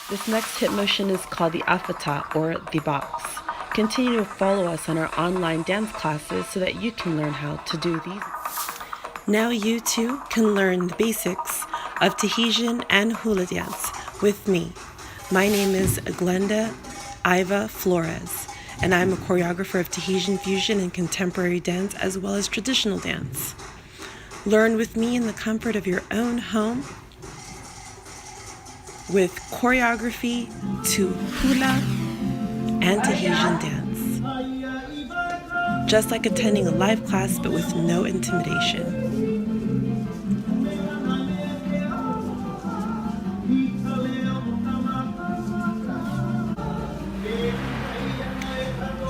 This next hip motion is called the afata, or the box. Continue to follow us on our online dance classes so that you can learn how to do these. Now you too can learn the basics of Tahitian and Hula dance with me. My name is Glenda Iva Flores, and I'm a choreographer of Tahitian fusion and contemporary dance as well as traditional dance. Learn with me in the comfort of your own home with choreography to Hula and Tahitian dance. Just like attending a live class but with no intimidation.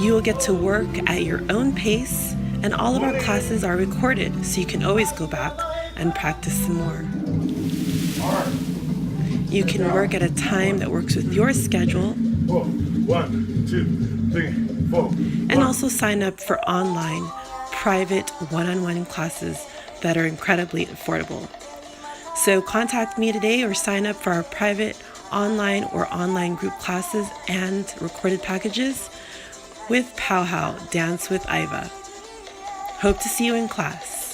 You will get to work at your own pace, and all of our classes are recorded, so you can always go back and practice some more. You can work at a time that works with your schedule. 1, 2, 3, 4. And also sign up for online, private, one-on-one classes that are incredibly affordable. So contact me today or sign up for our private, online, or online group classes and recorded packages with Powwow Dance with Iva. Hope to see you in class.